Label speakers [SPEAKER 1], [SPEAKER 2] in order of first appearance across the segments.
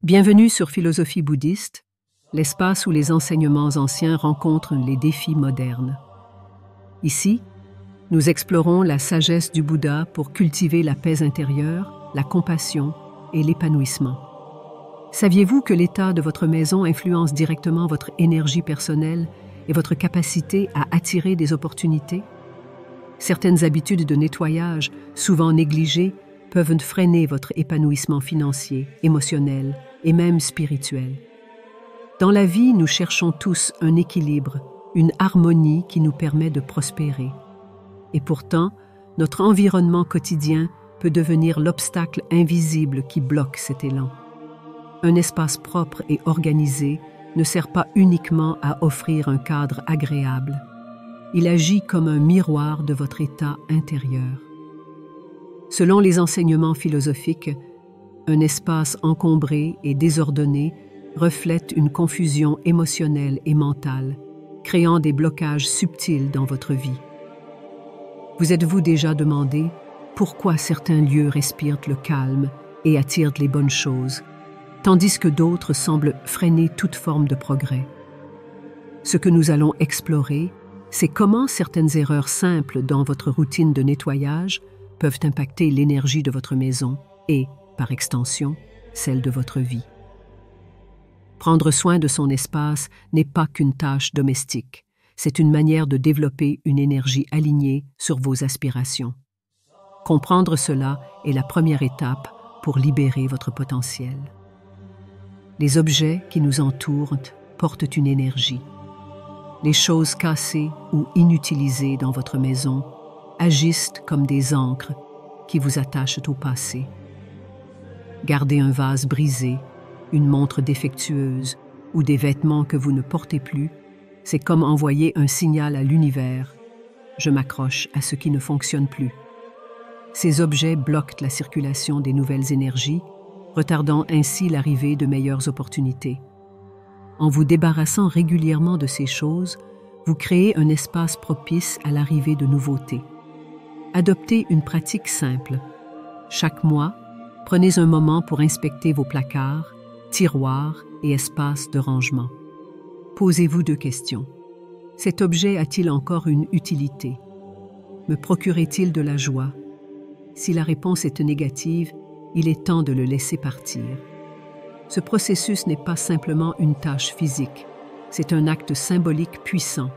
[SPEAKER 1] Bienvenue sur Philosophie bouddhiste, l'espace où les enseignements anciens rencontrent les défis modernes. Ici, nous explorons la sagesse du Bouddha pour cultiver la paix intérieure, la compassion et l'épanouissement. Saviez-vous que l'état de votre maison influence directement votre énergie personnelle et votre capacité à attirer des opportunités? Certaines habitudes de nettoyage, souvent négligées, peuvent freiner votre épanouissement financier, émotionnel et même spirituel. Dans la vie, nous cherchons tous un équilibre, une harmonie qui nous permet de prospérer. Et pourtant, notre environnement quotidien peut devenir l'obstacle invisible qui bloque cet élan. Un espace propre et organisé ne sert pas uniquement à offrir un cadre agréable. Il agit comme un miroir de votre état intérieur. Selon les enseignements philosophiques, un espace encombré et désordonné reflète une confusion émotionnelle et mentale, créant des blocages subtils dans votre vie. Vous êtes-vous déjà demandé pourquoi certains lieux respirent le calme et attirent les bonnes choses, tandis que d'autres semblent freiner toute forme de progrès? Ce que nous allons explorer, c'est comment certaines erreurs simples dans votre routine de nettoyage peuvent impacter l'énergie de votre maison et, par extension, celle de votre vie. Prendre soin de son espace n'est pas qu'une tâche domestique, c'est une manière de développer une énergie alignée sur vos aspirations. Comprendre cela est la première étape pour libérer votre potentiel. Les objets qui nous entourent portent une énergie. Les choses cassées ou inutilisées dans votre maison agissent comme des ancres qui vous attachent au passé. Garder un vase brisé, une montre défectueuse ou des vêtements que vous ne portez plus, c'est comme envoyer un signal à l'univers « Je m'accroche à ce qui ne fonctionne plus ». Ces objets bloquent la circulation des nouvelles énergies, retardant ainsi l'arrivée de meilleures opportunités. En vous débarrassant régulièrement de ces choses, vous créez un espace propice à l'arrivée de nouveautés. Adoptez une pratique simple. Chaque mois, prenez un moment pour inspecter vos placards, tiroirs et espaces de rangement. Posez-vous 2 questions. Cet objet a-t-il encore une utilité? Me procurait-il de la joie? Si la réponse est négative, il est temps de le laisser partir. Ce processus n'est pas simplement une tâche physique, c'est un acte symbolique puissant.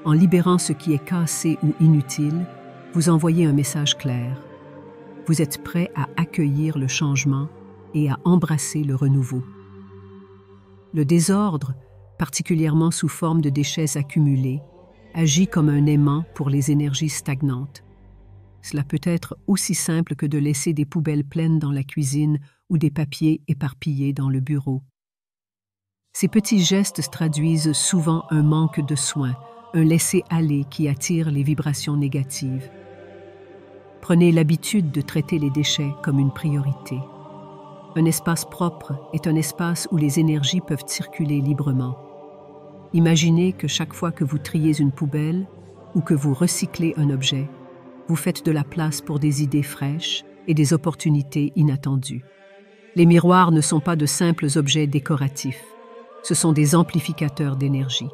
[SPEAKER 1] En libérant ce qui est cassé ou inutile, vous envoyez un message clair. Vous êtes prêt à accueillir le changement et à embrasser le renouveau. Le désordre, particulièrement sous forme de déchets accumulés, agit comme un aimant pour les énergies stagnantes. Cela peut être aussi simple que de laisser des poubelles pleines dans la cuisine ou des papiers éparpillés dans le bureau. Ces petits gestes traduisent souvent un manque de soin, un laisser-aller qui attire les vibrations négatives. Prenez l'habitude de traiter les déchets comme une priorité. Un espace propre est un espace où les énergies peuvent circuler librement. Imaginez que chaque fois que vous triez une poubelle ou que vous recyclez un objet, vous faites de la place pour des idées fraîches et des opportunités inattendues. Les miroirs ne sont pas de simples objets décoratifs, ce sont des amplificateurs d'énergie.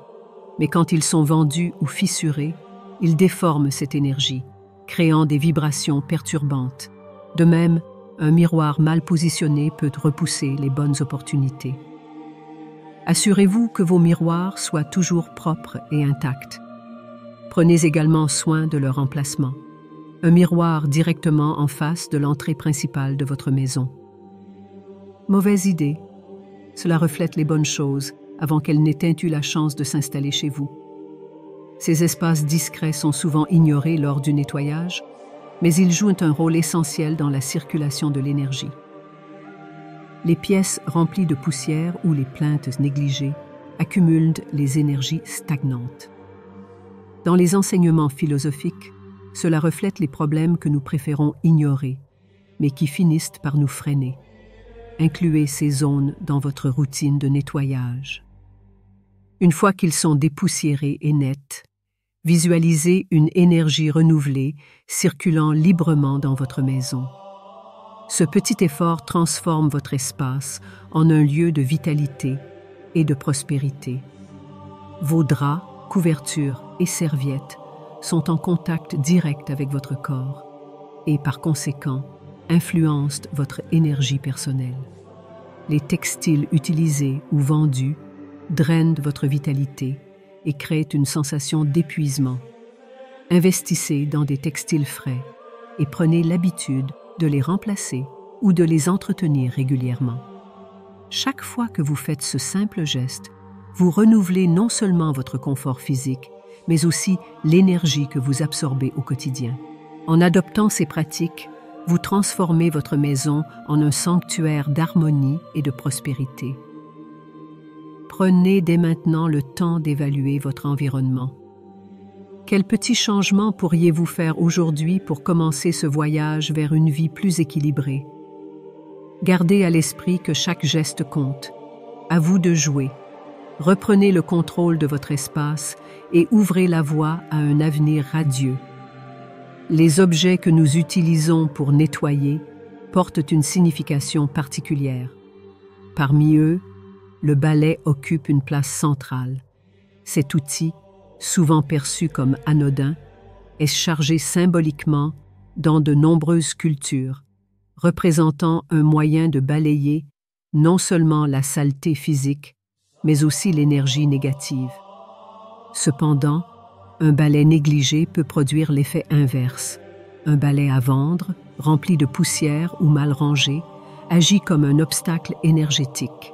[SPEAKER 1] Mais quand ils sont vendus ou fissurés, ils déforment cette énergie, créant des vibrations perturbantes. De même, un miroir mal positionné peut repousser les bonnes opportunités. Assurez-vous que vos miroirs soient toujours propres et intacts. Prenez également soin de leur emplacement. Un miroir directement en face de l'entrée principale de votre maison. Mauvaise idée. Cela reflète les bonnes choses avant qu'elles n'aient eu la chance de s'installer chez vous. Ces espaces discrets sont souvent ignorés lors du nettoyage, mais ils jouent un rôle essentiel dans la circulation de l'énergie. Les pièces remplies de poussière ou les plaintes négligées accumulent les énergies stagnantes. Dans les enseignements philosophiques, cela reflète les problèmes que nous préférons ignorer, mais qui finissent par nous freiner. Incluez ces zones dans votre routine de nettoyage. Une fois qu'ils sont dépoussiérés et nets, visualisez une énergie renouvelée circulant librement dans votre maison. Ce petit effort transforme votre espace en un lieu de vitalité et de prospérité. Vos draps, couvertures et serviettes sont en contact direct avec votre corps et, par conséquent, influencent votre énergie personnelle. Les textiles utilisés ou vendus drainent votre vitalité et créent une sensation d'épuisement. Investissez dans des textiles frais et prenez l'habitude de les remplacer ou de les entretenir régulièrement. Chaque fois que vous faites ce simple geste, vous renouvelez non seulement votre confort physique, mais aussi l'énergie que vous absorbez au quotidien. En adoptant ces pratiques, vous transformez votre maison en un sanctuaire d'harmonie et de prospérité. Prenez dès maintenant le temps d'évaluer votre environnement. Quels petits changements pourriez-vous faire aujourd'hui pour commencer ce voyage vers une vie plus équilibrée? Gardez à l'esprit que chaque geste compte. À vous de jouer. Reprenez le contrôle de votre espace et ouvrez la voie à un avenir radieux. Les objets que nous utilisons pour nettoyer portent une signification particulière. Parmi eux, le balai occupe une place centrale. Cet outil, souvent perçu comme anodin, est chargé symboliquement dans de nombreuses cultures, représentant un moyen de balayer non seulement la saleté physique, mais aussi l'énergie négative. Cependant, un balai négligé peut produire l'effet inverse. Un balai à vendre, rempli de poussière ou mal rangé, agit comme un obstacle énergétique.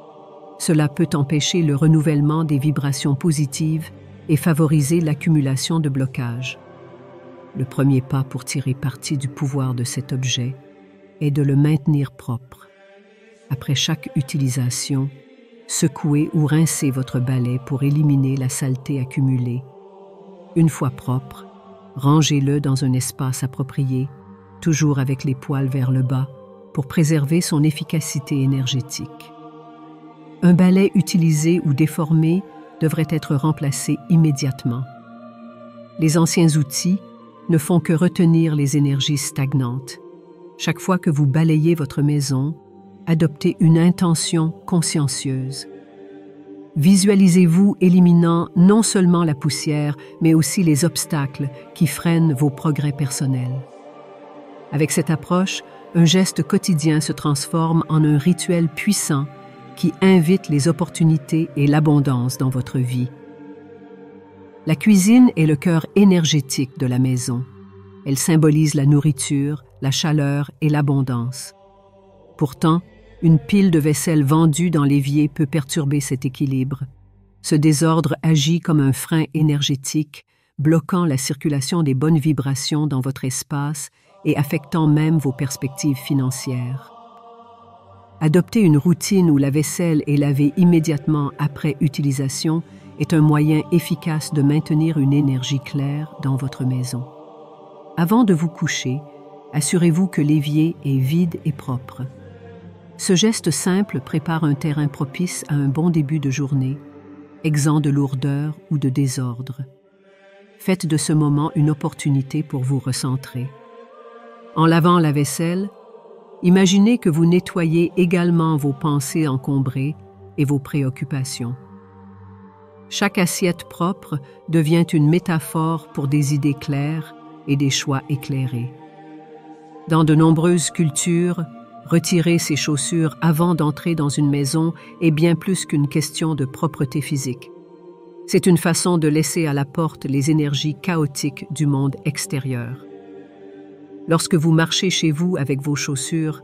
[SPEAKER 1] Cela peut empêcher le renouvellement des vibrations positives et favoriser l'accumulation de blocages. Le premier pas pour tirer parti du pouvoir de cet objet est de le maintenir propre. Après chaque utilisation, secouez ou rincez votre balai pour éliminer la saleté accumulée. Une fois propre, rangez-le dans un espace approprié, toujours avec les poils vers le bas, pour préserver son efficacité énergétique. Un balai utilisé ou déformé devrait être remplacé immédiatement. Les anciens outils ne font que retenir les énergies stagnantes. Chaque fois que vous balayez votre maison, adoptez une intention consciencieuse. Visualisez-vous éliminant non seulement la poussière, mais aussi les obstacles qui freinent vos progrès personnels. Avec cette approche, un geste quotidien se transforme en un rituel puissant qui invite les opportunités et l'abondance dans votre vie. La cuisine est le cœur énergétique de la maison. Elle symbolise la nourriture, la chaleur et l'abondance. Pourtant, une pile de vaisselle vendue dans l'évier peut perturber cet équilibre. Ce désordre agit comme un frein énergétique, bloquant la circulation des bonnes vibrations dans votre espace et affectant même vos perspectives financières. Adopter une routine où la vaisselle est lavée immédiatement après utilisation est un moyen efficace de maintenir une énergie claire dans votre maison. Avant de vous coucher, assurez-vous que l'évier est vide et propre. Ce geste simple prépare un terrain propice à un bon début de journée, exempt de lourdeur ou de désordre. Faites de ce moment une opportunité pour vous recentrer. En lavant la vaisselle, imaginez que vous nettoyez également vos pensées encombrées et vos préoccupations. Chaque assiette propre devient une métaphore pour des idées claires et des choix éclairés. Dans de nombreuses cultures, retirer ses chaussures avant d'entrer dans une maison est bien plus qu'une question de propreté physique. C'est une façon de laisser à la porte les énergies chaotiques du monde extérieur. Lorsque vous marchez chez vous avec vos chaussures,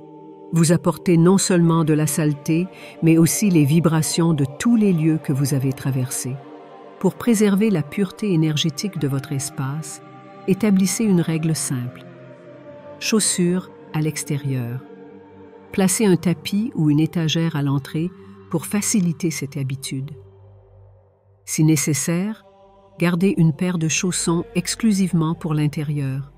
[SPEAKER 1] vous apportez non seulement de la saleté, mais aussi les vibrations de tous les lieux que vous avez traversés. Pour préserver la pureté énergétique de votre espace, établissez une règle simple. Chaussures à l'extérieur. Placez un tapis ou une étagère à l'entrée pour faciliter cette habitude. Si nécessaire, gardez une paire de chaussons exclusivement pour l'intérieur.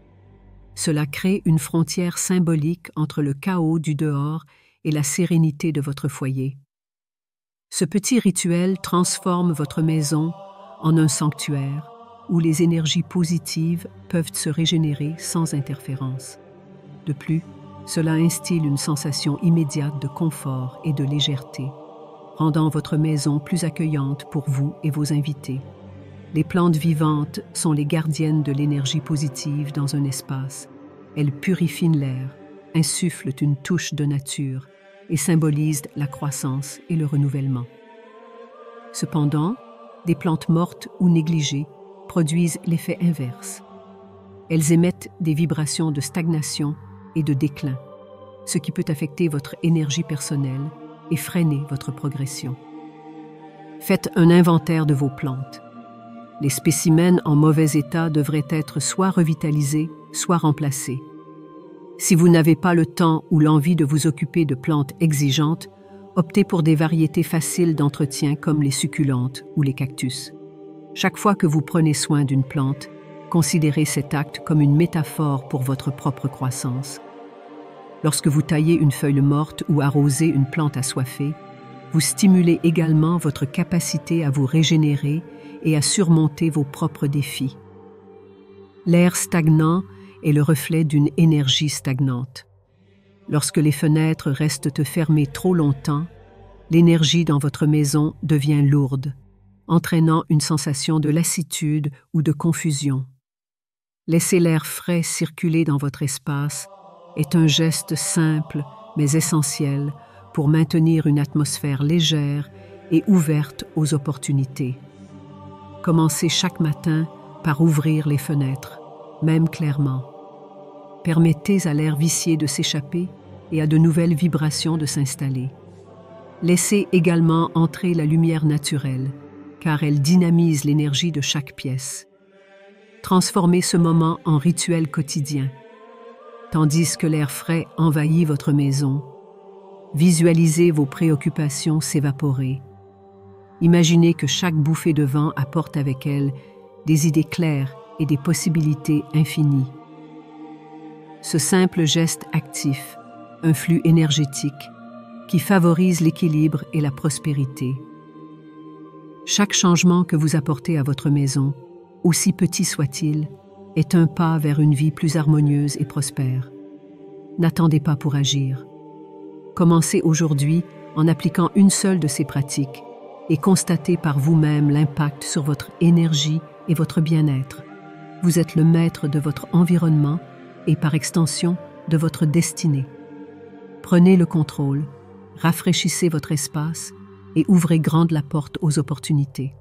[SPEAKER 1] Cela crée une frontière symbolique entre le chaos du dehors et la sérénité de votre foyer. Ce petit rituel transforme votre maison en un sanctuaire où les énergies positives peuvent se régénérer sans interférence. De plus, Cela instille une sensation immédiate de confort et de légèreté, rendant votre maison plus accueillante pour vous et vos invités. Les plantes vivantes sont les gardiennes de l'énergie positive dans un espace. Elles purifient l'air, insufflent une touche de nature et symbolisent la croissance et le renouvellement. Cependant, des plantes mortes ou négligées produisent l'effet inverse. Elles émettent des vibrations de stagnation et de déclin, ce qui peut affecter votre énergie personnelle et freiner votre progression. Faites un inventaire de vos plantes. Les spécimens en mauvais état devraient être soit revitalisés, soit remplacés. Si vous n'avez pas le temps ou l'envie de vous occuper de plantes exigeantes, optez pour des variétés faciles d'entretien comme les succulentes ou les cactus. Chaque fois que vous prenez soin d'une plante, considérez cet acte comme une métaphore pour votre propre croissance. Lorsque vous taillez une feuille morte ou arrosez une plante assoiffée, vous stimulez également votre capacité à vous régénérer et à surmonter vos propres défis. L'air stagnant est le reflet d'une énergie stagnante. Lorsque les fenêtres restent fermées trop longtemps, l'énergie dans votre maison devient lourde, entraînant une sensation de lassitude ou de confusion. Laisser l'air frais circuler dans votre espace est un geste simple mais essentiel pour maintenir une atmosphère légère et ouverte aux opportunités. Commencez chaque matin par ouvrir les fenêtres, même clairement. Permettez à l'air vicié de s'échapper et à de nouvelles vibrations de s'installer. Laissez également entrer la lumière naturelle, car elle dynamise l'énergie de chaque pièce. Transformez ce moment en rituel quotidien. Tandis que l'air frais envahit votre maison, visualisez vos préoccupations s'évaporer. Imaginez que chaque bouffée de vent apporte avec elle des idées claires et des possibilités infinies. Ce simple geste actif, un flux énergétique qui favorise l'équilibre et la prospérité. Chaque changement que vous apportez à votre maison, aussi petit soit-il, est un pas vers une vie plus harmonieuse et prospère. N'attendez pas pour agir. Commencez aujourd'hui en appliquant une seule de ces pratiques et constatez par vous-même l'impact sur votre énergie et votre bien-être. Vous êtes le maître de votre environnement et par extension de votre destinée. Prenez le contrôle, rafraîchissez votre espace et ouvrez grande la porte aux opportunités.